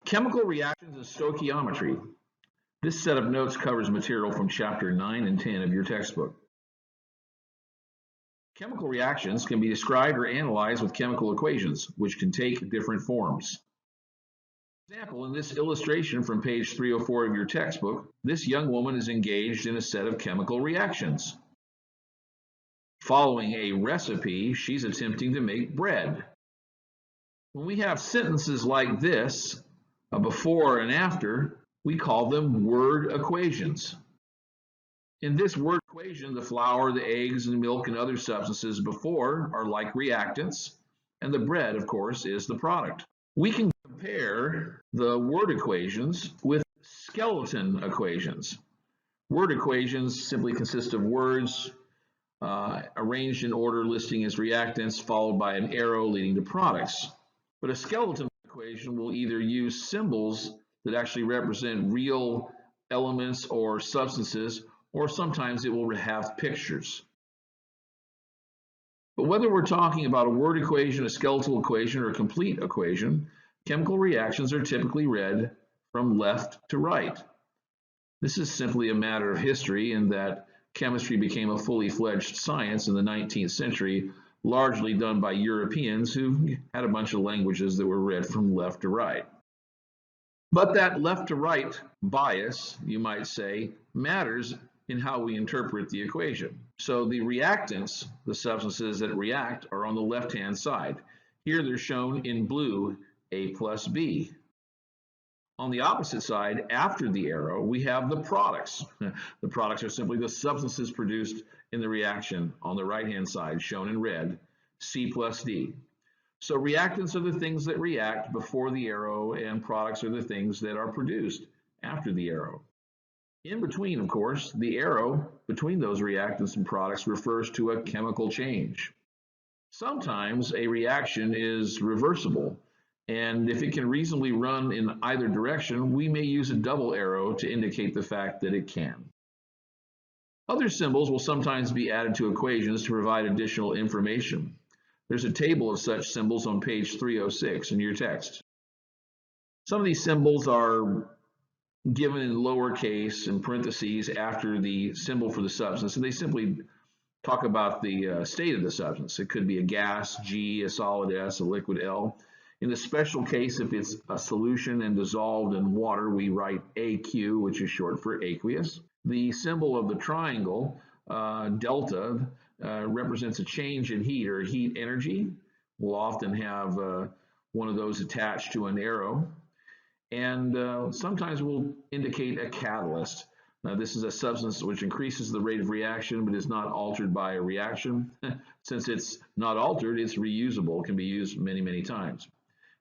Chemical reactions and stoichiometry. This set of notes covers material from chapter 9 and 10 of your textbook. Chemical reactions can be described or analyzed with chemical equations, which can take different forms. For example, in this illustration from page 304 of your textbook, this young woman is engaged in a set of chemical reactions. Following a recipe, she's attempting to make bread. When we have sentences like this, a before and after, we call them word equations. In this word equation, the flour, the eggs, and milk, and other substances before are like reactants, and the bread, of course, is the product. We can compare the word equations with skeleton equations. Word equations simply consist of words arranged in order listing as reactants, followed by an arrow leading to products. But a skeleton equation will either use symbols that actually represent real elements or substances, or sometimes it will have pictures. But whether we're talking about a word equation, a skeletal equation, or a complete equation, chemical reactions are typically read from left to right. This is simply a matter of history in that chemistry became a fully fledged science in the 19th century, largely done by Europeans who had a bunch of languages that were read from left to right. But that left to right bias, you might say, matters in how we interpret the equation. So the reactants, the substances that react, are on the left-hand side. Here they're shown in blue, A plus B. On the opposite side, after the arrow, we have the products. The products are simply the substances produced in the reaction on the right-hand side, shown in red, C plus D. So reactants are the things that react before the arrow, and products are the things that are produced after the arrow. In between, of course, the arrow between those reactants and products refers to a chemical change. Sometimes a reaction is reversible, and if it can reasonably run in either direction, we may use a double arrow to indicate the fact that it can. Other symbols will sometimes be added to equations to provide additional information. There's a table of such symbols on page 306 in your text. Some of these symbols are given in lowercase and parentheses after the symbol for the substance, and they simply talk about the state of the substance. It could be a gas, G, a solid S, a liquid L. In the special case, if it's a solution and dissolved in water, we write AQ, which is short for aqueous. The symbol of the triangle, delta, represents a change in heat or heat energy. We'll often have one of those attached to an arrow. And sometimes we'll indicate a catalyst. Now, this is a substance which increases the rate of reaction but is not altered by a reaction. Since it's not altered, it's reusable. It can be used many, many times.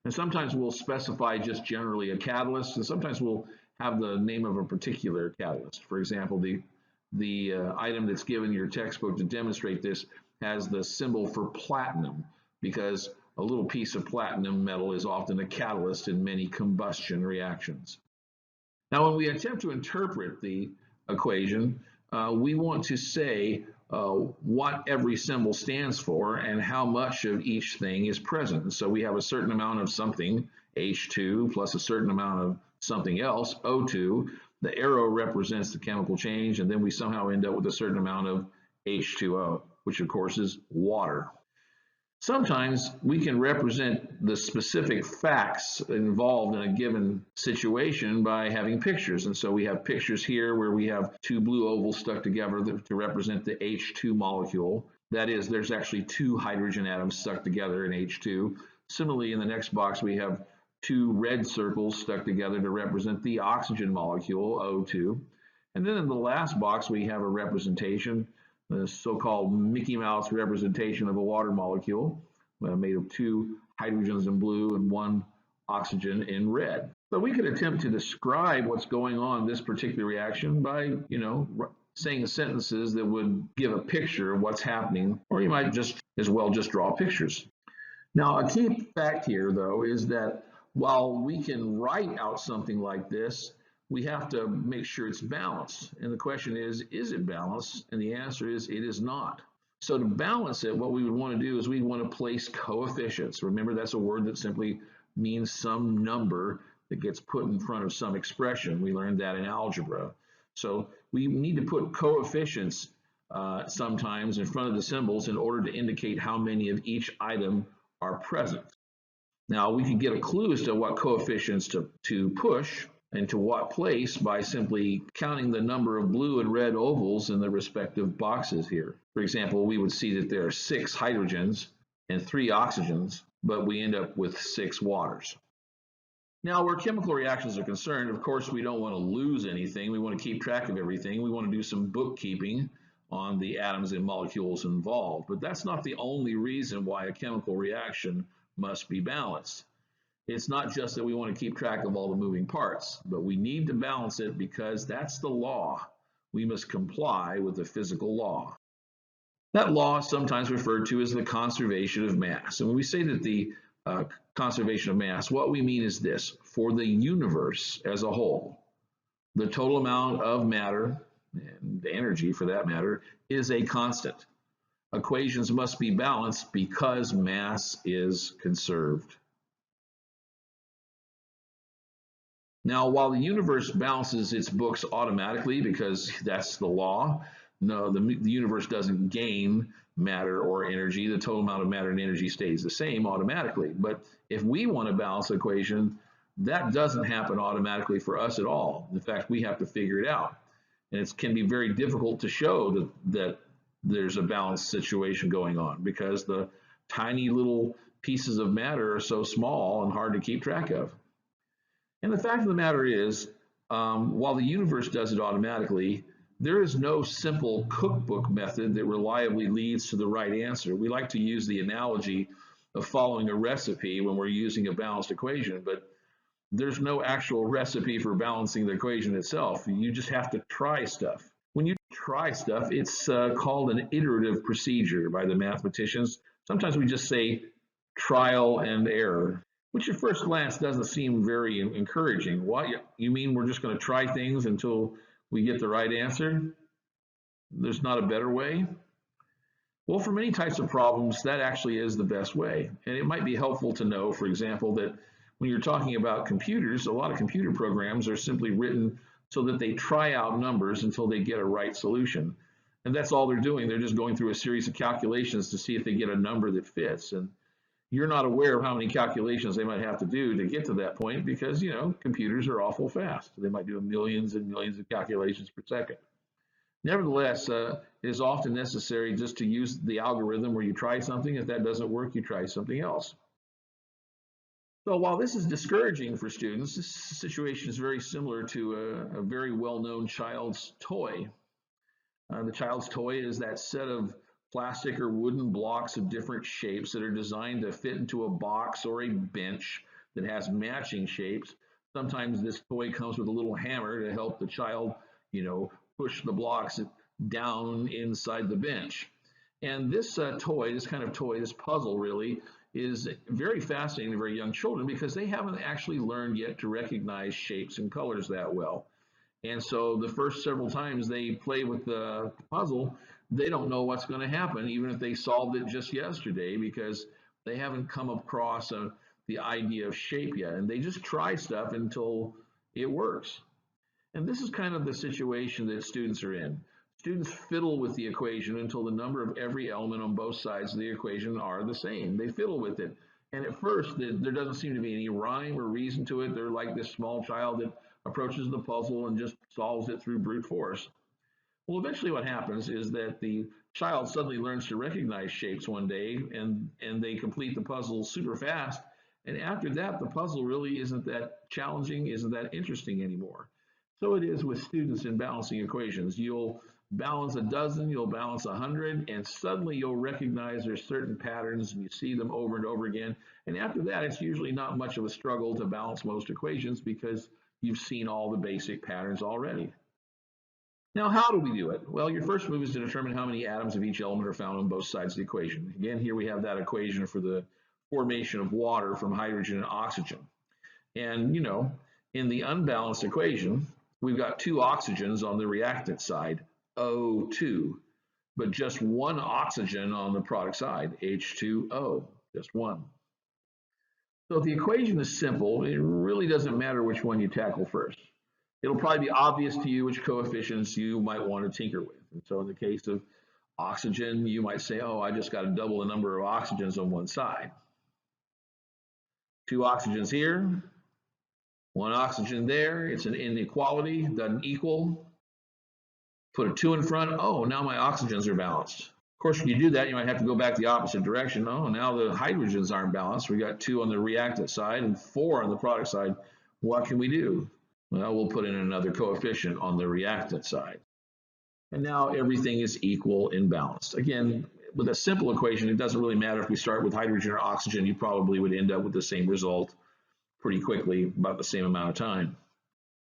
And sometimes we'll specify just generally a catalyst, and sometimes we'll have the name of a particular catalyst. For example, the item that's given in your textbook to demonstrate this has the symbol for platinum, because a little piece of platinum metal is often a catalyst in many combustion reactions. Now, when we attempt to interpret the equation, we want to say what every symbol stands for and how much of each thing is present. And so we have a certain amount of something, H2, plus a certain amount of something else, O2. The arrow represents the chemical change, and then we somehow end up with a certain amount of H2O, which of course is water. Sometimes we can represent the specific facts involved in a given situation by having pictures. And so we have pictures here where we have two blue ovals stuck together to represent the H2 molecule. That is, there's actually two hydrogen atoms stuck together in H2. Similarly, in the next box, we have two red circles stuck together to represent the oxygen molecule, O2. And then in the last box, we have a representation, the so-called Mickey Mouse representation of a water molecule made of two hydrogens in blue and one oxygen in red. So we could attempt to describe what's going on in this particular reaction by, saying sentences that would give a picture of what's happening, or you might just as well just draw pictures. Now, a key fact here, though, is that while we can write out something like this, we have to make sure it's balanced. And the question is it balanced? And the answer is it is not. So to balance it, what we would want to do is we want to place coefficients. Remember, that's a word that simply means some number that gets put in front of some expression. We learned that in algebra. So we need to put coefficients sometimes in front of the symbols in order to indicate how many of each item are present. Now we can get a clue as to what coefficients to push and to what place by simply counting the number of blue and red ovals in the respective boxes here. For example, we would see that there are 6 hydrogens and 3 oxygens, but we end up with 6 waters. Now, where chemical reactions are concerned, of course, we don't want to lose anything. We want to keep track of everything. We want to do some bookkeeping on the atoms and molecules involved. But that's not the only reason why a chemical reaction must be balanced. It's not just that we want to keep track of all the moving parts, but we need to balance it because that's the law. We must comply with the physical law. That law is sometimes referred to as the conservation of mass. And when we say that the conservation of mass, what we mean is this: for the universe as a whole, the total amount of matter, and energy for that matter, is a constant. Equations must be balanced because mass is conserved. Now, while the universe balances its books automatically because that's the law, no, the universe doesn't gain matter or energy. The total amount of matter and energy stays the same automatically. But if we want to balance an equation, that doesn't happen automatically for us at all. In fact, we have to figure it out. And it can be very difficult to show that there's a balanced situation going on because the tiny little pieces of matter are so small and hard to keep track of. And the fact of the matter is, while the universe does it automatically, there is no simple cookbook method that reliably leads to the right answer. We like to use the analogy of following a recipe when we're using a balanced equation, but there's no actual recipe for balancing the equation itself. You just have to try stuff. When you try stuff, it's called an iterative procedure by the mathematicians. Sometimes we just say trial and error, which at first glance doesn't seem very encouraging. What, you mean we're just going to try things until we get the right answer? There's not a better way? Well, for many types of problems, that actually is the best way. And it might be helpful to know, for example, that when you're talking about computers, a lot of computer programs are simply written so that they try out numbers until they get a right solution. And that's all they're doing. They're just going through a series of calculations to see if they get a number that fits. And you're not aware of how many calculations they might have to do to get to that point because, you know, computers are awful fast. They might do millions and millions of calculations per second. Nevertheless, it is often necessary just to use the algorithm where you try something. If that doesn't work, you try something else. So while this is discouraging for students, this situation is very similar to a very well-known child's toy. The child's toy is that set of plastic or wooden blocks of different shapes that are designed to fit into a box or a bench that has matching shapes. Sometimes this toy comes with a little hammer to help the child, push the blocks down inside the bench. And this this puzzle really is very fascinating to very young children because they haven't actually learned yet to recognize shapes and colors that well. And so the first several times they play with the puzzle, they don't know what's going to happen, even if they solved it just yesterday, because they haven't come across the idea of shape yet. And they just try stuff until it works. And this is kind of the situation that students are in. Students fiddle with the equation until the number of every element on both sides of the equation are the same. They fiddle with it. And at first, there doesn't seem to be any rhyme or reason to it. They're like this small child that approaches the puzzle and just solves it through brute force. Well, eventually what happens is that the child suddenly learns to recognize shapes one day, and they complete the puzzle super fast. And after that, the puzzle really isn't that challenging, isn't that interesting anymore. So it is with students in balancing equations. You'll balance a dozen, you'll balance 100, and suddenly you'll recognize there's certain patterns and you see them over and over again. And after that, it's usually not much of a struggle to balance most equations because you've seen all the basic patterns already. Now, how do we do it? Well, your first move is to determine how many atoms of each element are found on both sides of the equation. Again, here we have that equation for the formation of water from hydrogen and oxygen. And, in the unbalanced equation, we've got 2 oxygens on the reactant side, O2, but just 1 oxygen on the product side, H2O, just 1. So if the equation is simple, it really doesn't matter which one you tackle first. It'll probably be obvious to you which coefficients you might want to tinker with. And so in the case of oxygen, you might say, oh, I just got to double the number of oxygens on one side. 2 oxygens here, 1 oxygen there. It's an inequality, doesn't equal. Put a 2 in front. Oh, now my oxygens are balanced. Of course, when you do that, you might have to go back the opposite direction. Oh, now the hydrogens aren't balanced. We got 2 on the reactant side and 4 on the product side. What can we do? Well, we'll put in another coefficient on the reactant side. And now everything is equal and balanced. Again, with a simple equation, it doesn't really matter if we start with hydrogen or oxygen. You probably would end up with the same result pretty quickly, about the same amount of time.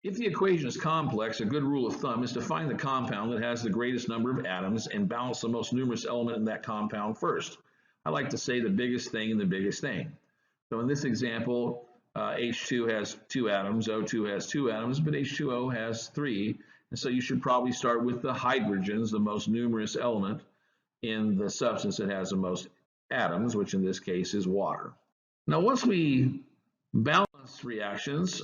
If the equation is complex, a good rule of thumb is to find the compound that has the greatest number of atoms and balance the most numerous element in that compound first. I like to say the biggest thing and the biggest thing. So in this example, H2 has 2 atoms, O2 has 2 atoms, but H2O has 3. And so you should probably start with the hydrogens, the most numerous element in the substance that has the most atoms, which in this case is water. Now, once we balance reactions,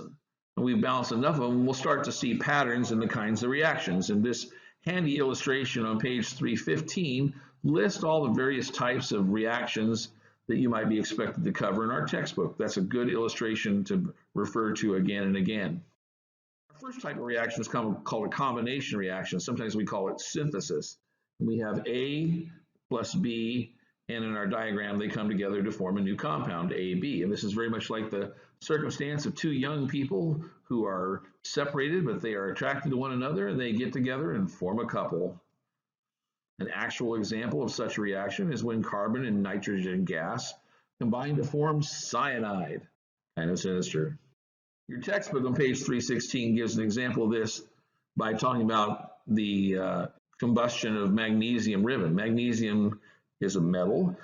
and we balance enough of them, we'll start to see patterns in the kinds of reactions. And this handy illustration on page 315 lists all the various types of reactions that you might be expected to cover in our textbook. That's a good illustration to refer to again and again. Our first type of reaction is called a combination reaction. Sometimes we call it synthesis. We have A plus B, and in our diagram, they come together to form a new compound, AB. And this is very much like the circumstance of 2 young people who are separated, but they are attracted to one another, and they get together and form a couple. An actual example of such a reaction is when carbon and nitrogen gas combine to form cyanide. Kind of sinister. Your textbook on page 316 gives an example of this by talking about the combustion of magnesium ribbon. Magnesium is a metal,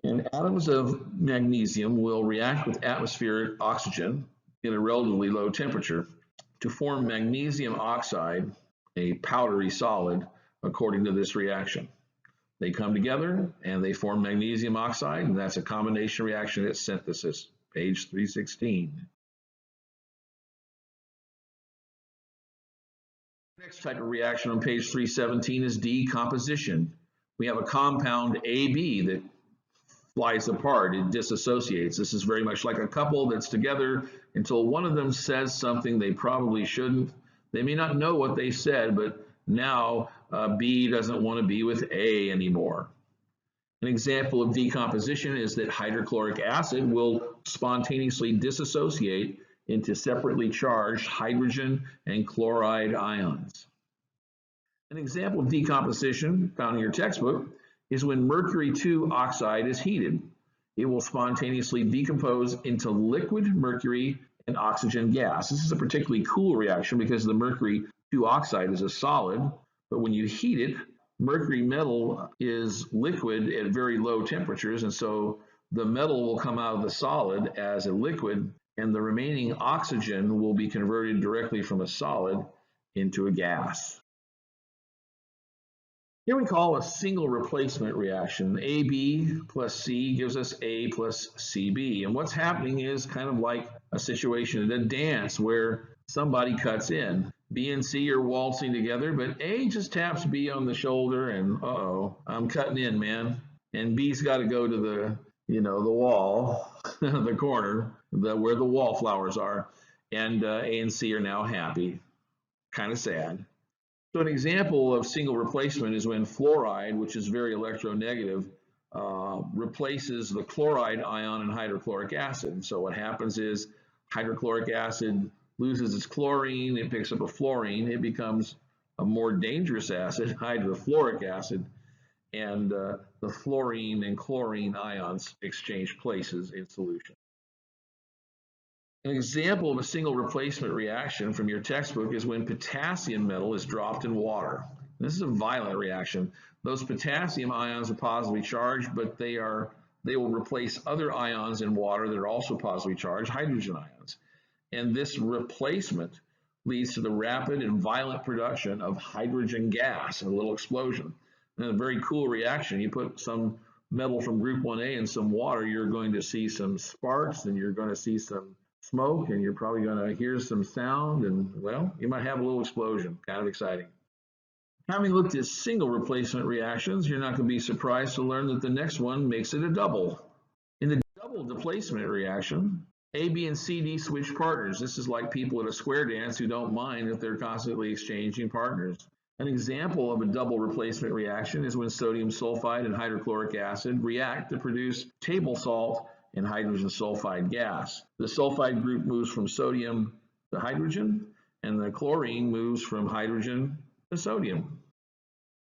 and atoms of magnesium will react with atmospheric oxygen in a relatively low temperature to form magnesium oxide, a powdery solid, according to this reaction. They come together and they form magnesium oxide, and that's a combination reaction at synthesis, page 316. Next type of reaction on page 317 is decomposition. We have a compound AB that flies apart, it disassociates. This is very much like a couple that's together until one of them says something they probably shouldn't. They may not know what they said, but now B doesn't want to be with A anymore. An example of decomposition is that hydrochloric acid will spontaneously dissociate into separately charged hydrogen and chloride ions. An example of decomposition found in your textbook is when mercury 2 oxide is heated. It will spontaneously decompose into liquid mercury and oxygen gas. This is a particularly cool reaction because the mercury 2 oxide is a solid, but when you heat it, mercury metal is liquid at very low temperatures, and so the metal will come out of the solid as a liquid, and the remaining oxygen will be converted directly from a solid into a gas. Here we call a single replacement reaction. AB plus C gives us A plus CB. And what's happening is kind of like a situation at a dance where somebody cuts in. B and C are waltzing together, but A just taps B on the shoulder and, uh-oh, I'm cutting in, man. And B's got to go to the wall, the corner, where the wallflowers are. And A and C are now happy. Kind of sad. So an example of single replacement is when fluoride, which is very electronegative, replaces the chloride ion in hydrochloric acid. So what happens is hydrochloric acid loses its chlorine, it picks up a fluorine, it becomes a more dangerous acid, hydrofluoric acid, and the fluorine and chlorine ions exchange places in solution. An example of a single replacement reaction from your textbook is when potassium metal is dropped in water. This is a violent reaction. Those potassium ions are positively charged, but they will replace other ions in water that are also positively charged, hydrogen ions. And this replacement leads to the rapid and violent production of hydrogen gas, a little explosion. And a very cool reaction. You put some metal from group 1A and some water, you're going to see some sparks and you're going to see some smoke and you're probably going to hear some sound and, well, you might have a little explosion. Kind of exciting. Having looked at single replacement reactions, you're not going to be surprised to learn that the next one makes it a double. In the double displacement reaction, A, B, and C, D switch partners. This is like people at a square dance who don't mind if they're constantly exchanging partners. An example of a double replacement reaction is when sodium sulfide and hydrochloric acid react to produce table salt and hydrogen sulfide gas. The sulfide group moves from sodium to hydrogen, and the chlorine moves from hydrogen to sodium.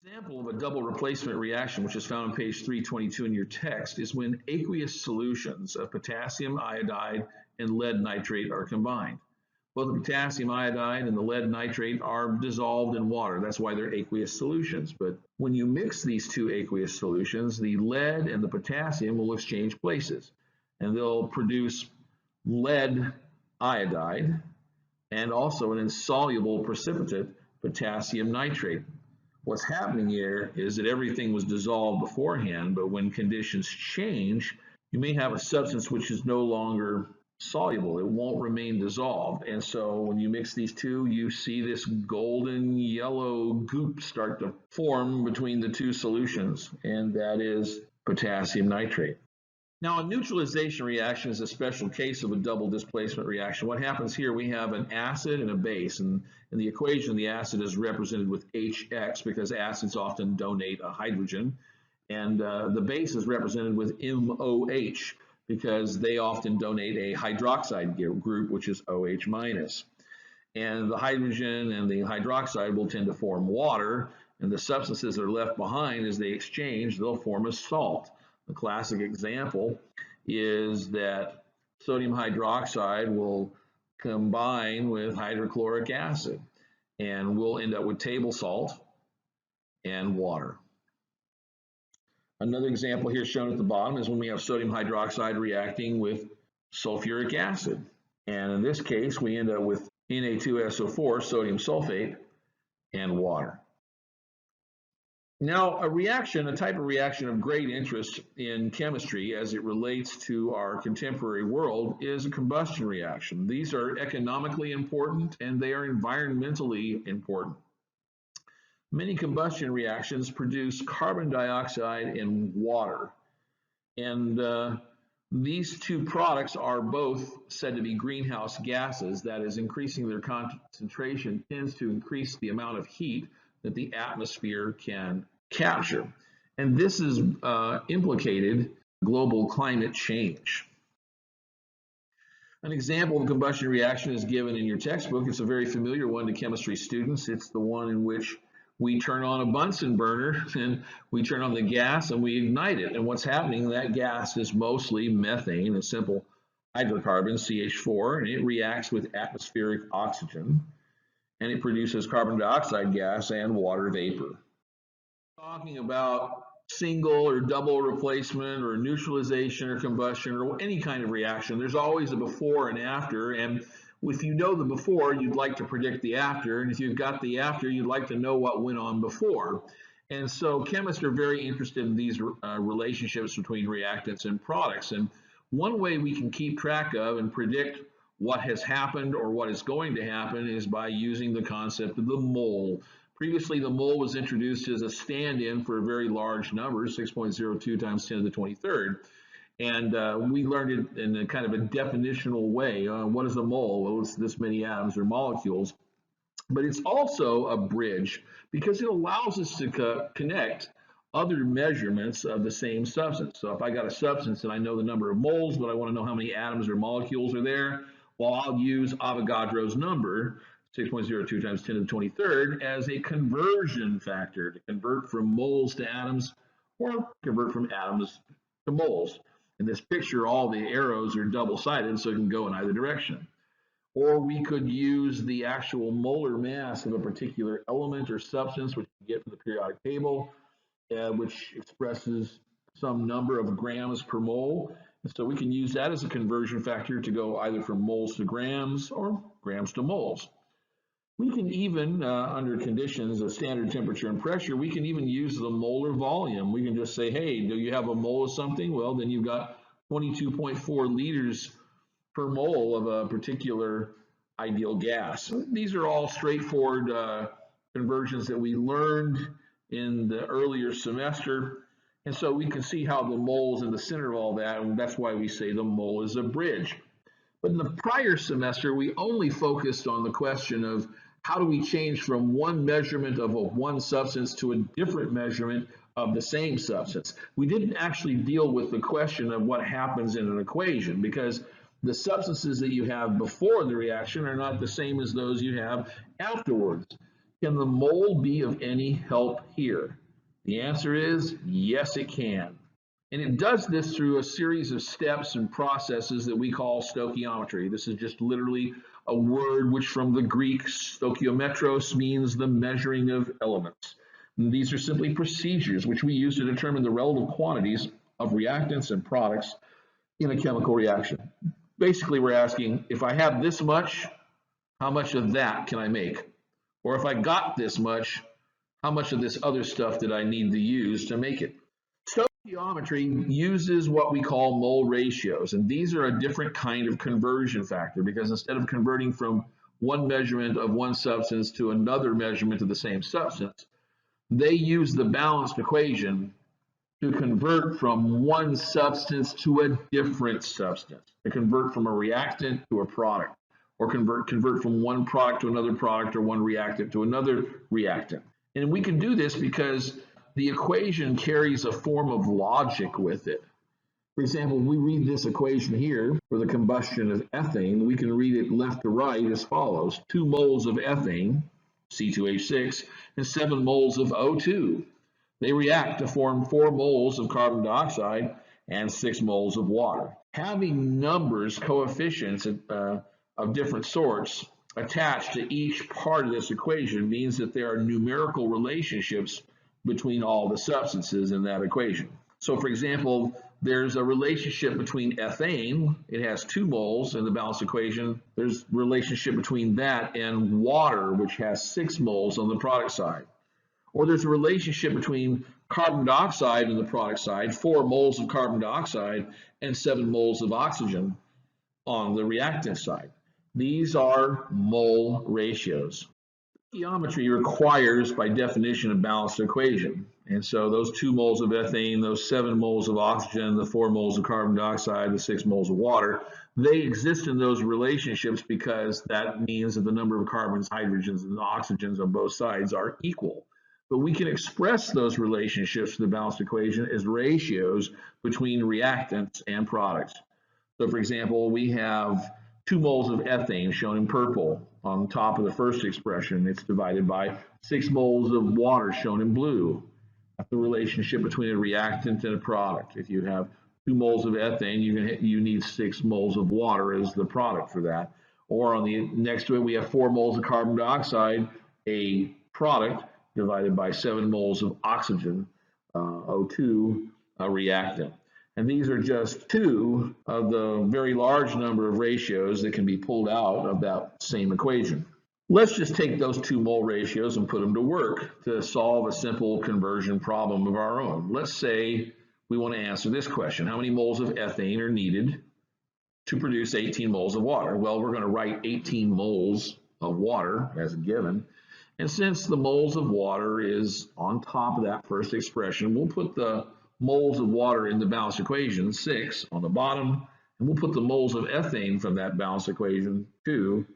An example of a double replacement reaction, which is found on page 322 in your text, is when aqueous solutions of potassium iodide and lead nitrate are combined. Both the potassium iodide and the lead nitrate are dissolved in water. That's why they're aqueous solutions. But when you mix these two aqueous solutions, the lead and the potassium will exchange places, and they'll produce lead iodide and also an insoluble precipitate, potassium nitrate. What's happening here is that everything was dissolved beforehand, but when conditions change, you may have a substance which is no longer soluble. It won't remain dissolved. And so when you mix these two, you see this golden yellow goop start to form between the two solutions, and that is potassium nitrate. Now, a neutralization reaction is a special case of a double displacement reaction. What happens here, we have an acid and a base, and in the equation, the acid is represented with HX because acids often donate a hydrogen, and the base is represented with MOH because they often donate a hydroxide group, which is OH minus. And the hydrogen and the hydroxide will tend to form water, and the substances that are left behind as they exchange, they'll form a salt. The classic example is that sodium hydroxide will combine with hydrochloric acid, and we'll end up with table salt and water. Another example here shown at the bottom is when we have sodium hydroxide reacting with sulfuric acid. And in this case, we end up with Na2SO4, sodium sulfate, and water. Now, a type of reaction of great interest in chemistry as it relates to our contemporary world is a combustion reaction. These are economically important and they are environmentally important. Many combustion reactions produce carbon dioxide and water. And these two products are both said to be greenhouse gases. That is, increasing their concentration tends to increase the amount of heat that the atmosphere can capture. And this is implicated global climate change. An example of a combustion reaction is given in your textbook. It's a very familiar one to chemistry students. It's the one in which we turn on a Bunsen burner and we turn on the gas and we ignite it. And what's happening, that gas is mostly methane, a simple hydrocarbon, CH4, and it reacts with atmospheric oxygen and it produces carbon dioxide gas and water vapor. Talking about single or double replacement or neutralization or combustion or any kind of reaction, there's always a before and after, and if you know the before, you'd like to predict the after, and if you've got the after, you'd like to know what went on before. And so chemists are very interested in these relationships between reactants and products, and one way we can keep track of and predict what has happened or what is going to happen is by using the concept of the mole. Previously, the mole was introduced as a stand-in for a very large number, 6.02 times 10 to the 23rd. And we learned it in a kind of a definitional way. What is a mole? Well, it's this many atoms or molecules. But it's also a bridge because it allows us to connect other measurements of the same substance. So if I got a substance and I know the number of moles, but I want to know how many atoms or molecules are there, well, I'll use Avogadro's number, 6.02 times 10 to the 23rd, as a conversion factor to convert from moles to atoms or convert from atoms to moles. In this picture, all the arrows are double-sided, so it can go in either direction. Or we could use the actual molar mass of a particular element or substance, which we get from the periodic table, which expresses some number of grams per mole. And so we can use that as a conversion factor to go either from moles to grams or grams to moles. We can even, under conditions of standard temperature and pressure, we can even use the molar volume. We can just say, hey, do you have a mole of something? Well, then you've got 22.4 liters per mole of a particular ideal gas. These are all straightforward conversions that we learned in the earlier semester. And so we can see how the mole is in the center of all that, and that's why we say the mole is a bridge. But in the prior semester, we only focused on the question of how do we change from one measurement of one substance to a different measurement of the same substance. We didn't actually deal with the question of what happens in an equation, because the substances that you have before the reaction are not the same as those you have afterwards. Can the mole be of any help here? The answer is yes, it can. And it does this through a series of steps and processes that we call stoichiometry. This is just literally a word which from the Greek stoichiometros means the measuring of elements. And these are simply procedures which we use to determine the relative quantities of reactants and products in a chemical reaction. Basically, we're asking, if I have this much, how much of that can I make? Or if I got this much, how much of this other stuff did I need to use to make it? Stoichiometry uses what we call mole ratios, and these are a different kind of conversion factor, because instead of converting from one measurement of one substance to another measurement of the same substance, they use the balanced equation to convert from one substance to a different substance, to convert from a reactant to a product, or convert from one product to another product, or one reactant to another reactant. And we can do this because the equation carries a form of logic with it. For example, if we read this equation here for the combustion of ethane, we can read it left to right as follows: 2 moles of ethane, C2H6, and 7 moles of O2. They react to form 4 moles of carbon dioxide and 6 moles of water. Having numbers, coefficients of different sorts attached to each part of this equation means that there are numerical relationships between all the substances in that equation. So for example, there's a relationship between ethane, it has 2 moles in the balanced equation. There's a relationship between that and water, which has 6 moles on the product side. Or there's a relationship between carbon dioxide in the product side, 4 moles of carbon dioxide, and 7 moles of oxygen on the reactant side. These are mole ratios. Stoichiometry requires, by definition, a balanced equation. And so those 2 moles of ethane, those 7 moles of oxygen, the 4 moles of carbon dioxide, the 6 moles of water, they exist in those relationships because that means that the number of carbons, hydrogens, and oxygens on both sides are equal. But we can express those relationships in the balanced equation as ratios between reactants and products. So for example, we have 2 moles of ethane shown in purple on top of the first expression. It's divided by 6 moles of water shown in blue. That's the relationship between a reactant and a product. If you have 2 moles of ethane, you need 6 moles of water as the product for that. Or on the next to it, we have 4 moles of carbon dioxide, a product, divided by 7 moles of oxygen, O2, a reactant. And these are just 2 of the very large number of ratios that can be pulled out of that same equation. Let's just take those 2 mole ratios and put them to work to solve a simple conversion problem of our own. Let's say we want to answer this question: how many moles of ethane are needed to produce 18 moles of water? Well, we're going to write 18 moles of water as a given. And since the moles of water is on top of that first expression, we'll put the moles of water in the balanced equation, 6, on the bottom, and we'll put the moles of ethane from that balanced equation, 2,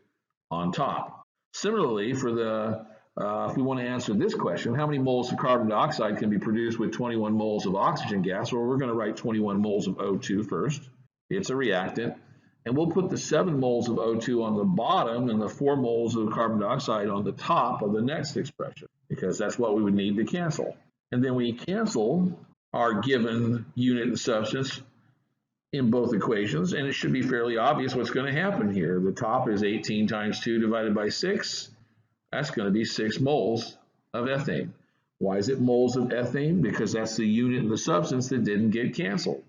on top. Similarly, for the if we want to answer this question, how many moles of carbon dioxide can be produced with 21 moles of oxygen gas? Well, we're going to write 21 moles of O2 first. It's a reactant. And we'll put the 7 moles of O2 on the bottom and the 4 moles of carbon dioxide on the top of the next expression, because that's what we would need to cancel. And then we cancel our given unit and substance in both equations, and it should be fairly obvious what's going to happen here. The top is 18 times 2 divided by 6. That's going to be 6 moles of ethane. Why is it moles of ethane? Because that's the unit and the substance that didn't get canceled.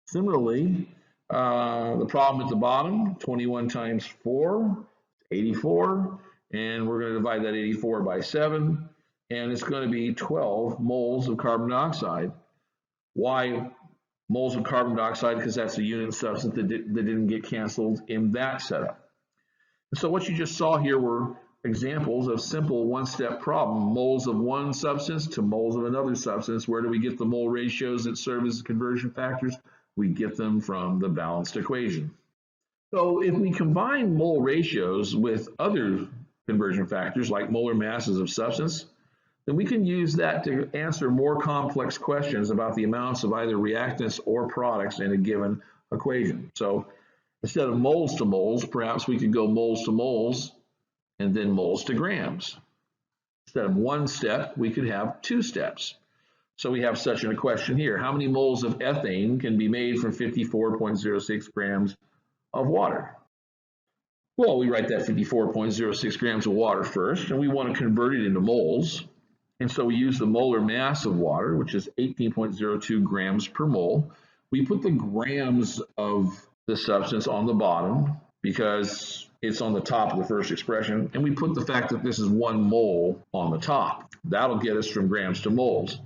Similarly, the problem at the bottom, 21 times 4, 84. and we're going to divide that 84 by 7, and it's going to be 12 moles of carbon dioxide. Why moles of carbon dioxide? Because that's a unit of substance that didn't get canceled in that setup. And so what you just saw here were examples of simple one-step problem, moles of one substance to moles of another substance. Where do we get the mole ratios that serve as conversion factors? We get them from the balanced equation. So if we combine mole ratios with other conversion factors like molar masses of substance, then we can use that to answer more complex questions about the amounts of either reactants or products in a given equation. So instead of moles to moles, perhaps we could go moles to moles and then moles to grams. Instead of one step, we could have two steps. So we have such a question here. How many moles of ethane can be made from 54.06 grams of water? Well, we write that 54.06 grams of water first, and we want to convert it into moles. And so we use the molar mass of water, which is 18.02 grams per mole. We put the grams of the substance on the bottom because it's on the top of the first expression, and we put the fact that this is 1 mole on the top. That'll get us from grams to moles.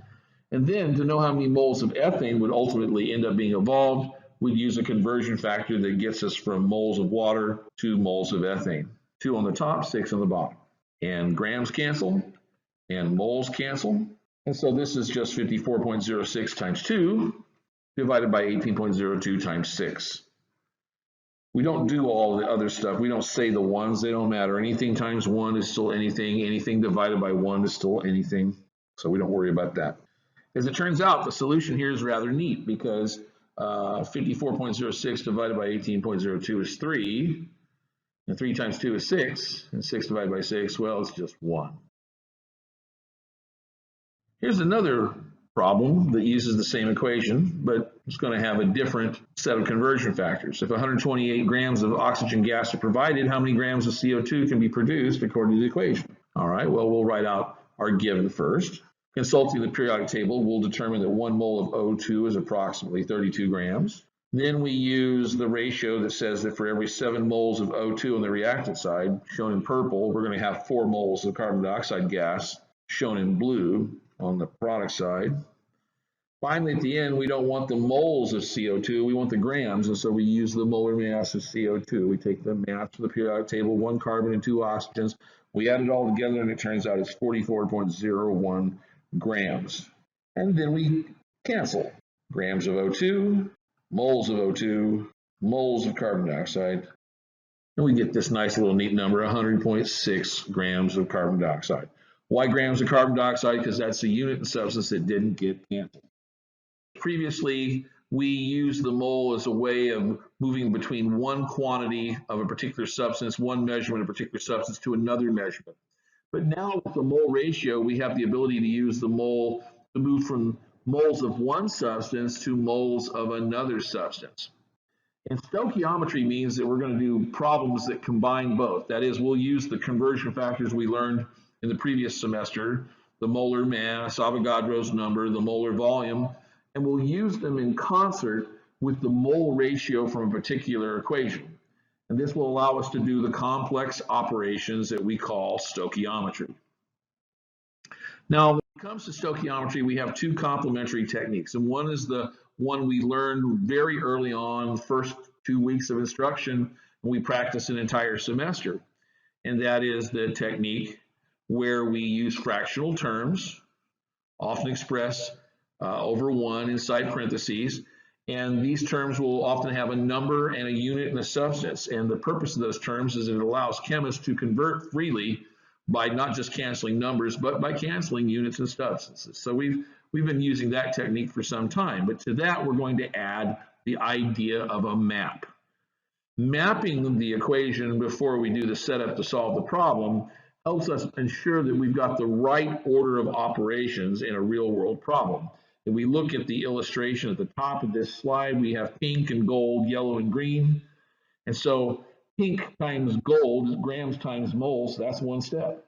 And then to know how many moles of ethane would ultimately end up being evolved, we'd use a conversion factor that gets us from moles of water to moles of ethane. 2 on the top, 6 on the bottom. And grams cancel, and moles cancel. And so this is just 54.06 times 2 divided by 18.02 times 6. We don't do all the other stuff. We don't say the ones, they don't matter. Anything times 1 is still anything. Anything divided by 1 is still anything. So we don't worry about that. As it turns out, the solution here is rather neat because 54.06 divided by 18.02 is 3, and 3 times 2 is 6, and 6 divided by 6, well, it's just 1. Here's another problem that uses the same equation, but it's going to have a different set of conversion factors. If 128 grams of oxygen gas are provided, how many grams of CO2 can be produced according to the equation? All right, well, we'll write out our given first. Consulting the periodic table, we'll determine that 1 mole of O2 is approximately 32 grams. Then we use the ratio that says that for every 7 moles of O2 on the reactant side, shown in purple, we're going to have 4 moles of carbon dioxide gas, shown in blue, on the product side. Finally, at the end, we don't want the moles of CO2, we want the grams, and so we use the molar mass of CO2. We take the mass of the periodic table, 1 carbon and 2 oxygens, we add it all together, and it turns out it's 44.01 grams. And then we cancel. Grams of O2, moles of carbon dioxide, and we get this nice little neat number, 100.6 grams of carbon dioxide. Why grams of carbon dioxide? Because that's a unit of substance that didn't get canceled. Previously, we used the mole as a way of moving between one quantity of a particular substance, one measurement of a particular substance, to another measurement. But now with the mole ratio, we have the ability to use the mole to move from moles of one substance to moles of another substance. And stoichiometry means that we're going to do problems that combine both. That is, we'll use the conversion factors we learned in the previous semester, the molar mass, Avogadro's number, the molar volume, and we'll use them in concert with the mole ratio from a particular equation. And this will allow us to do the complex operations that we call stoichiometry. Now, when it comes to stoichiometry, we have 2 complementary techniques, and one is the one we learned very early on, the first 2 weeks of instruction, and we practice an entire semester. And that is the technique where we use fractional terms, often expressed over 1 inside parentheses, and these terms will often have a number and a unit and a substance. And the purpose of those terms is it allows chemists to convert freely by not just canceling numbers, but by canceling units and substances. So we've been using that technique for some time, but to that we're going to add the idea of a map. Mapping the equation before we do the setup to solve the problem helps us ensure that we've got the right order of operations in a real-world problem. If we look at the illustration at the top of this slide, we have pink and gold, yellow and green. And so pink times gold is grams times moles, that's 1 step.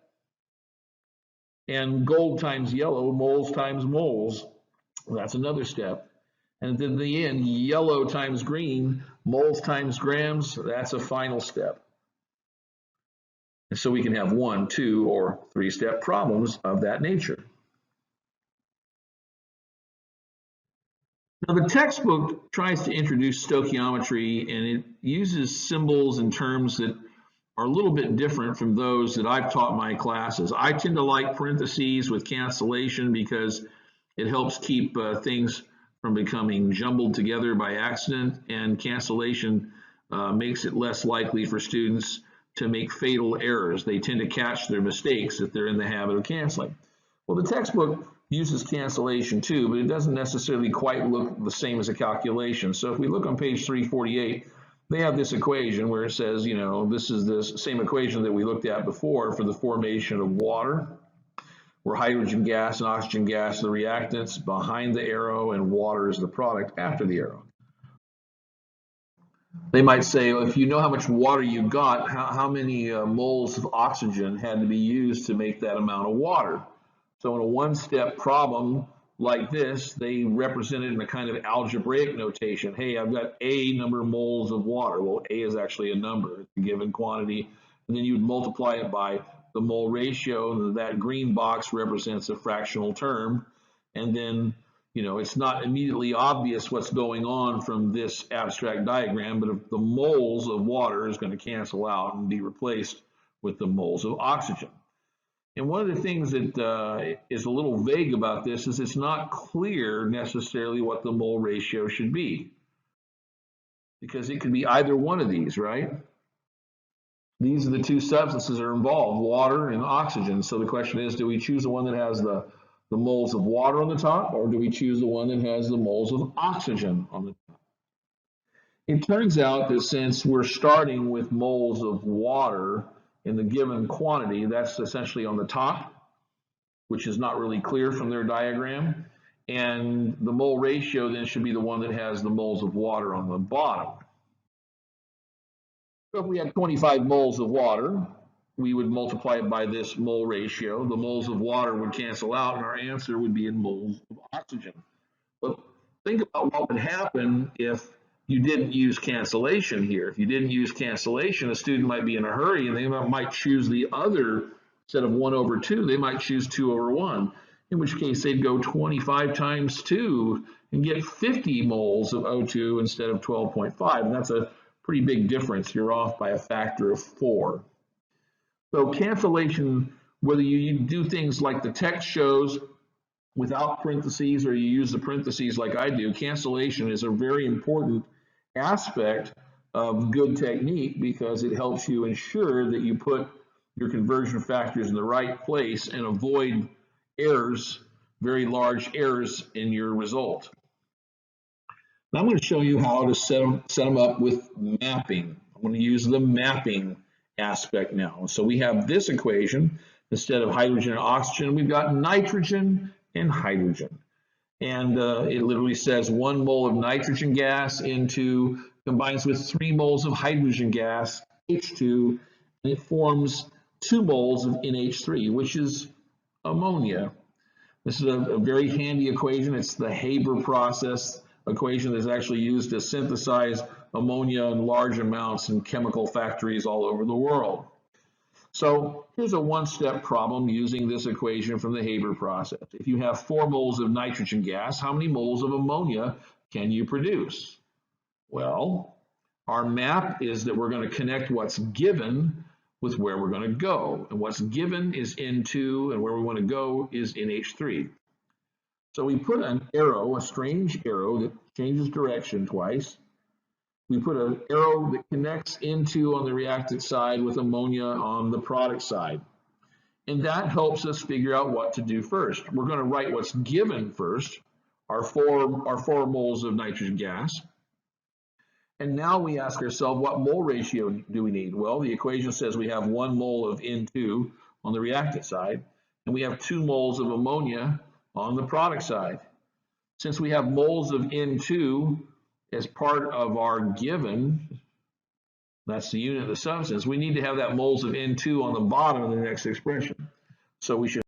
And gold times yellow, moles times moles, that's another step. And then in the end, yellow times green, moles times grams, that's a final step. And so we can have 1, 2, or 3-step problems of that nature. Now, the textbook tries to introduce stoichiometry, and it uses symbols and terms that are a little bit different from those that I've taught my classes. I tend to like parentheses with cancellation because it helps keep things from becoming jumbled together by accident, and cancellation makes it less likely for students to make fatal errors. They tend to catch their mistakes if they're in the habit of canceling. Well, the textbook uses cancellation too, but it doesn't necessarily quite look the same as a calculation. So if we look on page 348, they have this equation where it says, you know, this is the same equation that we looked at before for the formation of water, where hydrogen gas and oxygen gas are the reactants behind the arrow and water is the product after the arrow. They might say, well, if you know how much water you got, how many moles of oxygen had to be used to make that amount of water? So in a one-step problem like this, they represent it in a kind of algebraic notation. Hey, I've got a number of moles of water. Well, a is actually a number, it's a given quantity. And then you would multiply it by the mole ratio. That green box represents a fractional term. And then, you know, it's not immediately obvious what's going on from this abstract diagram, but if the moles of water is going to cancel out and be replaced with the moles of oxygen. And one of the things that is a little vague about this is it's not clear necessarily what the mole ratio should be, because it could be either one of these, right? These are the two substances that are involved, water and oxygen. So the question is, do we choose the one that has the moles of water on the top, or do we choose the one that has the moles of oxygen on the top? It turns out that since we're starting with moles of water in the given quantity, that's essentially on the top, which is not really clear from their diagram. And the mole ratio then should be the one that has the moles of water on the bottom. So if we had 25 moles of water, we would multiply it by this mole ratio. The moles of water would cancel out, and our answer would be in moles of oxygen. But think about what would happen if you didn't use cancellation here. If you didn't use cancellation, a student might be in a hurry and they might choose the other, instead of 1 over 2, they might choose 2 over 1, in which case they'd go 25 times 2 and get 50 moles of O2 instead of 12.5. And that's a pretty big difference. You're off by a factor of 4. So cancellation, whether you do things like the text shows without parentheses or you use the parentheses like I do, cancellation is a very important aspect of good technique because it helps you ensure that you put your conversion factors in the right place and avoid errors, very large errors in your result. Now I'm going to show you how to set them up with mapping. I'm going to use the mapping aspect now. So we have this equation. Instead of hydrogen and oxygen, we've got nitrogen and hydrogen. And it literally says 1 mole of nitrogen gas combines with 3 moles of hydrogen gas, H2, and it forms 2 moles of NH3, which is ammonia. This is a very handy equation. It's the Haber process equation that's actually used to synthesize ammonia in large amounts in chemical factories all over the world. So here's a one-step problem using this equation from the Haber process. If you have 4 moles of nitrogen gas, how many moles of ammonia can you produce? Well, our map is that we're going to connect what's given with where we're going to go. And what's given is N2, and where we want to go is NH3. So we put an arrow, a strange arrow that changes direction twice. We put an arrow that connects N2 on the reactant side with ammonia on the product side. And that helps us figure out what to do first. We're going to write what's given first, our four moles of nitrogen gas. And now we ask ourselves, what mole ratio do we need? Well, the equation says we have 1 mole of N2 on the reactant side, and we have 2 moles of ammonia on the product side. Since we have moles of N2 as part of our given, that's the unit of the substance, we need to have that moles of N2 on the bottom of the next expression. So we should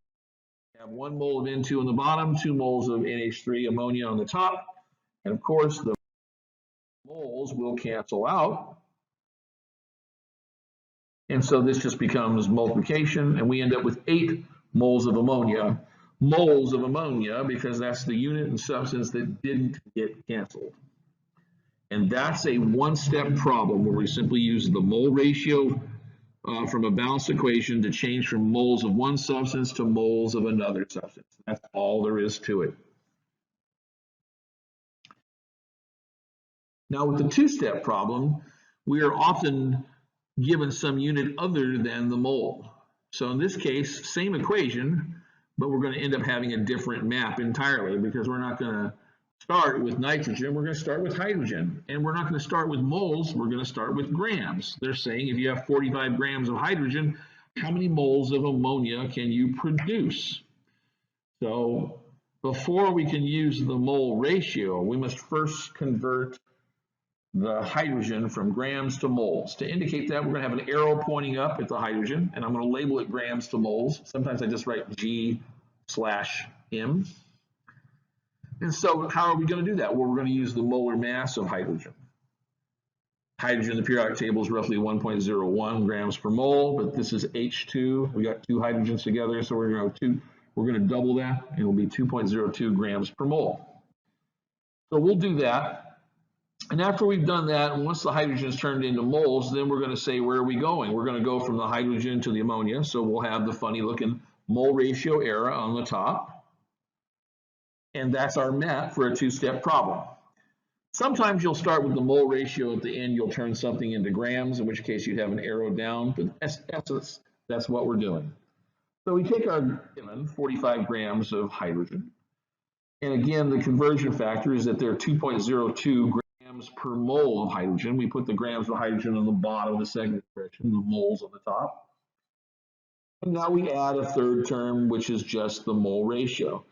have 1 mole of N2 on the bottom, 2 moles of NH3 ammonia on the top, and of course the moles will cancel out. And so this just becomes multiplication, and we end up with 8 moles of ammonia. Moles of ammonia, because that's the unit and substance that didn't get canceled. And that's a one-step problem where we simply use the mole ratio from a balanced equation to change from moles of one substance to moles of another substance. That's all there is to it. Now with the two-step problem, we are often given some unit other than the mole. So in this case, same equation, but we're going to end up having a different map entirely, because we're not going to start with nitrogen, we're going to start with hydrogen. And we're not going to start with moles, we're going to start with grams. They're saying if you have 45 grams of hydrogen, how many moles of ammonia can you produce? So before we can use the mole ratio, we must first convert the hydrogen from grams to moles. To indicate that, we're going to have an arrow pointing up at the hydrogen, and I'm going to label it grams to moles. Sometimes I just write G/M. And so how are we going to do that? Well, we're going to use the molar mass of hydrogen. Hydrogen in the periodic table is roughly 1.01 grams per mole, but this is H2. We got two hydrogens together, so we're going to double that, and it'll be 2.02 grams per mole. So we'll do that. And after we've done that, and once the hydrogen is turned into moles, then we're going to say, where are we going? We're going to go from the hydrogen to the ammonia. So we'll have the funny looking mole ratio arrow on the top. And that's our map for a two-step problem. Sometimes you'll start with the mole ratio at the end. You'll turn something into grams, in which case you'd have an arrow down. But that's what we're doing. So we take our given 45 grams of hydrogen. And again, the conversion factor is that they're 2.02 grams per mole of hydrogen. We put the grams of hydrogen on the bottom of the second expression, the moles on the top. And now we add a third term, which is just the mole ratio.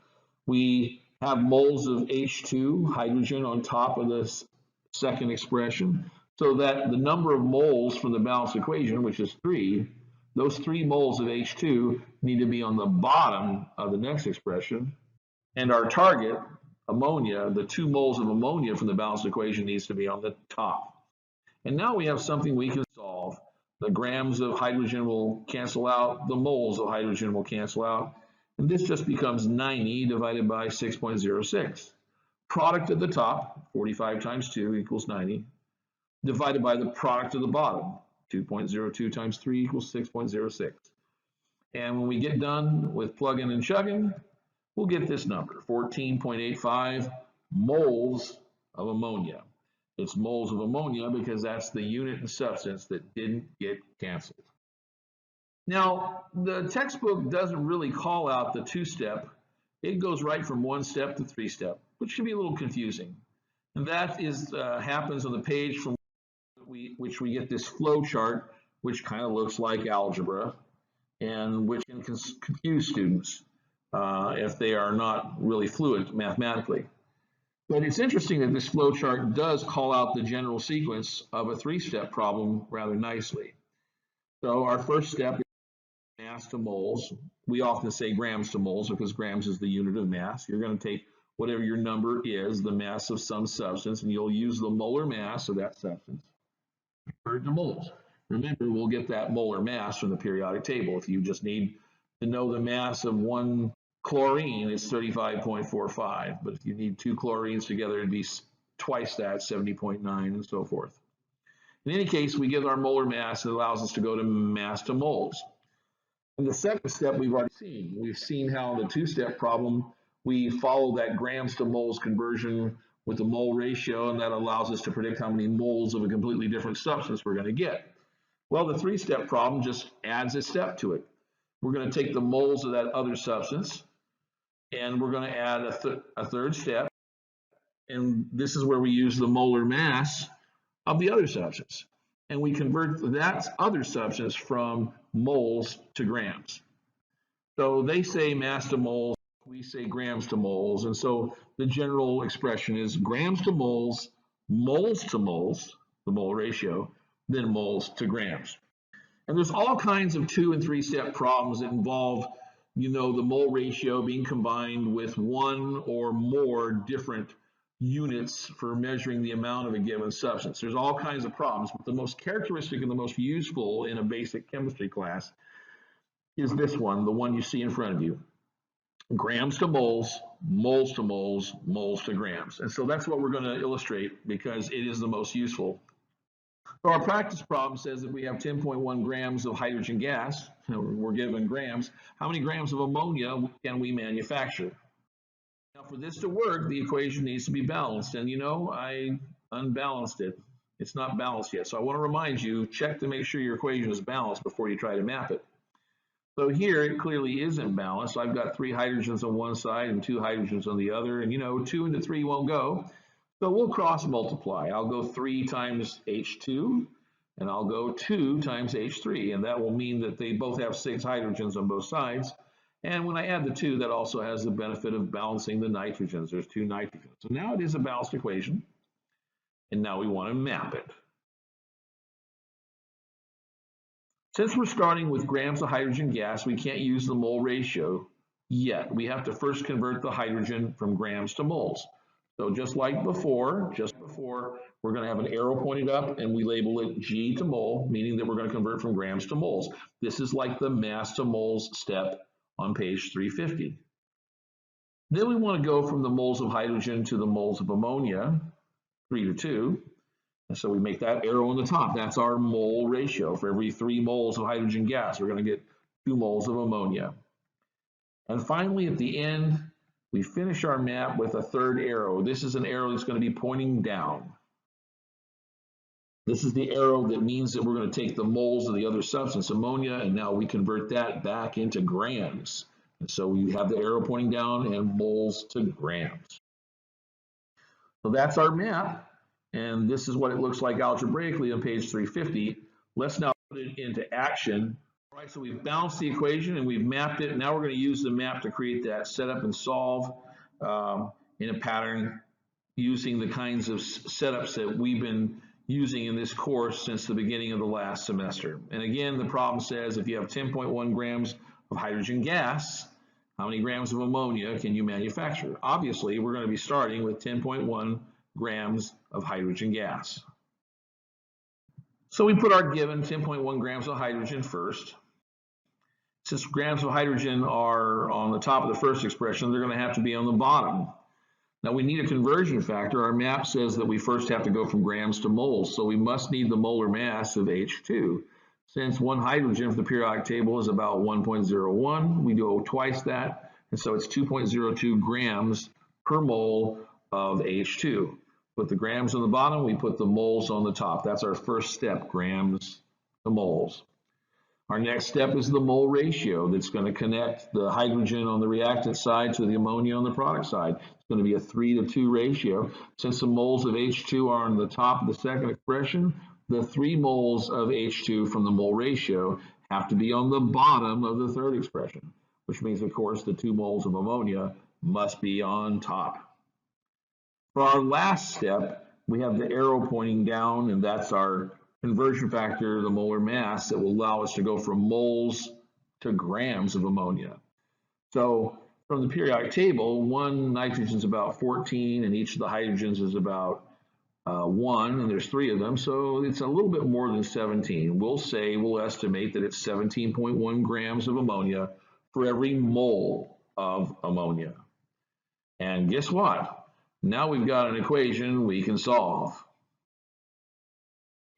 We have moles of H2, hydrogen, on top of this second expression, so that the number of moles from the balanced equation, which is 3, those 3 moles of H2 need to be on the bottom of the next expression. And our target, ammonia, the 2 moles of ammonia from the balanced equation, needs to be on the top. And now we have something we can solve. The grams of hydrogen will cancel out, the moles of hydrogen will cancel out, and this just becomes 90 divided by 6.06. Product at the top, 45 times 2 equals 90, divided by the product at the bottom, 2.02 times 3 equals 6.06. And when we get done with plugging and chugging, we'll get this number, 14.85 moles of ammonia. It's moles of ammonia because that's the unit and substance that didn't get canceled. Now, the textbook doesn't really call out the two-step. It goes right from one step to three-step, which can be a little confusing. And that happens on the page from which we get this flow chart, which kind of looks like algebra, and which can confuse students if they are not really fluent mathematically. But it's interesting that this flow chart does call out the general sequence of a three-step problem rather nicely. So our first step is mass to moles. We often say grams to moles because grams is the unit of mass. You're going to take whatever your number is, the mass of some substance, and you'll use the molar mass of that substance converted to moles. Remember, we'll get that molar mass from the periodic table. If you just need to know the mass of one chlorine, it's 35.45. But if you need 2 chlorines together, it'd be twice that, 70.9, and so forth. In any case, we get our molar mass. It allows us to go to mass to moles. In the second step, we've already seen. We've seen how the two-step problem, we follow that grams to moles conversion with the mole ratio, and that allows us to predict how many moles of a completely different substance we're going to get. Well, the three-step problem just adds a step to it. We're going to take the moles of that other substance, and we're going to add a third step, and this is where we use the molar mass of the other substance. And we convert that other substance from moles to grams. So they say mass to moles, we say grams to moles, and so the general expression is grams to moles, the mole ratio, then moles to grams. And there's all kinds of 2- and 3-step problems that involve, the mole ratio being combined with one or more different units for measuring the amount of a given substance. There's all kinds of problems, but the most characteristic and the most useful in a basic chemistry class is this one, the one you see in front of you. Grams to moles, moles to moles, moles to grams. And so that's what we're going to illustrate because it is the most useful. So our practice problem says that we have 10.1 grams of hydrogen gas, we're given grams. How many grams of ammonia can we manufacture? Now for this to work, the equation needs to be balanced. And you know, I unbalanced it. It's not balanced yet. So I want to remind you, check to make sure your equation is balanced before you try to map it. So here it clearly isn't balanced. I've got 3 hydrogens on one side and 2 hydrogens on the other. And you know, 2 into 3 won't go. So we'll cross multiply. I'll go 3 times H2 and I'll go 2 times H3. And that will mean that they both have 6 hydrogens on both sides. And when I add the 2, that also has the benefit of balancing the nitrogens. There's 2 nitrogens. So now it is a balanced equation. And now we want to map it. Since we're starting with grams of hydrogen gas, we can't use the mole ratio yet. We have to first convert the hydrogen from grams to moles. So just like before, we're going to have an arrow pointed up and we label it G to mole, meaning that we're going to convert from grams to moles. This is like the mass to moles step on page 350. Then we want to go from the moles of hydrogen to the moles of ammonia, 3 to 2. And so we make that arrow on the top. That's our mole ratio. For every 3 moles of hydrogen gas, we're going to get 2 moles of ammonia. And finally, at the end, we finish our map with a third arrow. This is an arrow that's going to be pointing down. This is the arrow that means that we're going to take the moles of the other substance, ammonia, and now we convert that back into grams. And so we have the arrow pointing down and moles to grams. So that's our map. And this is what it looks like algebraically on page 350. Let's now put it into action. All right, so we've balanced the equation and we've mapped it. Now we're going to use the map to create that setup and solve in a pattern using the kinds of setups that we've been using in this course since the beginning of the last semester. And again, the problem says if you have 10.1 grams of hydrogen gas, how many grams of ammonia can you manufacture? Obviously, we're going to be starting with 10.1 grams of hydrogen gas. So we put our given 10.1 grams of hydrogen first. Since grams of hydrogen are on the top of the first expression, they're going to have to be on the bottom. Now we need a conversion factor. Our map says that we first have to go from grams to moles, so we must need the molar mass of H2. Since 1 hydrogen for the periodic table is about 1.01, we go twice that, and so it's 2.02 grams per mole of H2. Put the grams on the bottom, we put the moles on the top. That's our first step, grams to moles. Our next step is the mole ratio that's going to connect the hydrogen on the reactant side to the ammonia on the product side. It's going to be a 3 to 2 ratio. Since the moles of H2 are on the top of the second expression, the 3 moles of H2 from the mole ratio have to be on the bottom of the third expression, which means, of course, the 2 moles of ammonia must be on top. For our last step, we have the arrow pointing down, and that's our conversion factor, the molar mass, that will allow us to go from moles to grams of ammonia. So from the periodic table, 1 nitrogen is about 14, and each of the hydrogens is about 1, and there's 3 of them, so it's a little bit more than 17. We'll estimate that it's 17.1 grams of ammonia for every mole of ammonia. And guess what? Now we've got an equation we can solve.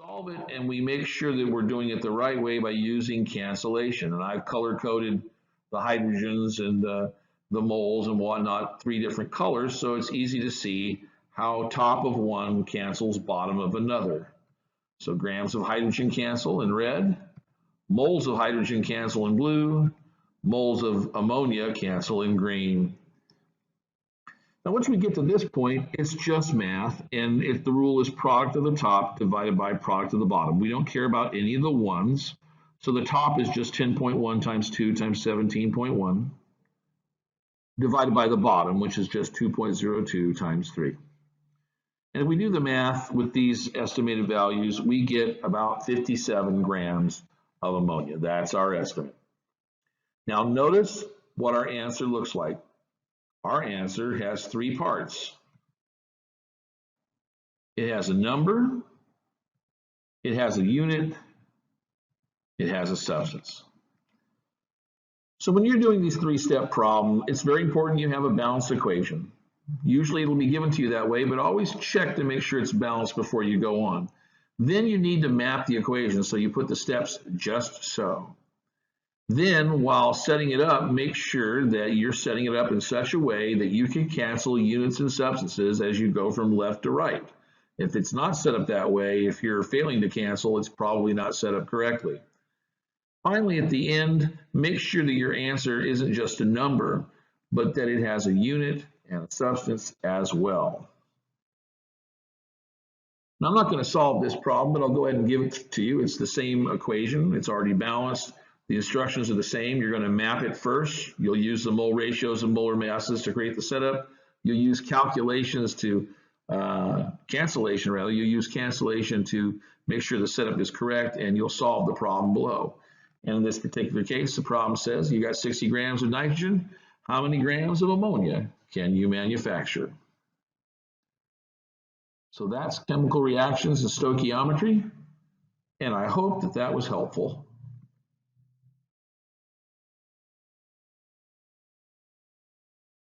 Solve it, and we make sure that we're doing it the right way by using cancellation. And I've color-coded the hydrogens and the moles and whatnot, 3 different colors, so it's easy to see how top of one cancels bottom of another. So grams of hydrogen cancel in red, moles of hydrogen cancel in blue, moles of ammonia cancel in green. Now, once we get to this point, it's just math, and if the rule is product of the top divided by product of the bottom, we don't care about any of the ones. So the top is just 10.1 times 2 times 17.1 divided by the bottom, which is just 2.02 times 3. And if we do the math with these estimated values, we get about 57 grams of ammonia. That's our estimate. Now, notice what our answer looks like. Our answer has 3 parts. It has a number, it has a unit, it has a substance. So when you're doing these three-step problems, it's very important you have a balanced equation. Usually it'll be given to you that way, but always check to make sure it's balanced before you go on. Then you need to map the equation, so you put the steps just so. Then, while setting it up, make sure that you're setting it up in such a way that you can cancel units and substances as you go from left to right. If it's not set up that way, if you're failing to cancel, it's probably not set up correctly. Finally, at the end, make sure that your answer isn't just a number, but that it has a unit and a substance as well. Now, I'm not going to solve this problem, but I'll go ahead and give it to you. It's the same equation. It's already balanced. The instructions are the same. You're going to map it first. You'll use the mole ratios and molar masses to create the setup. You'll use calculations to cancellation rather. You'll use cancellation to make sure the setup is correct, and you'll solve the problem below. And in this particular case, the problem says you got 60 grams of nitrogen. How many grams of ammonia can you manufacture? So that's chemical reactions and stoichiometry, and I hope that that was helpful.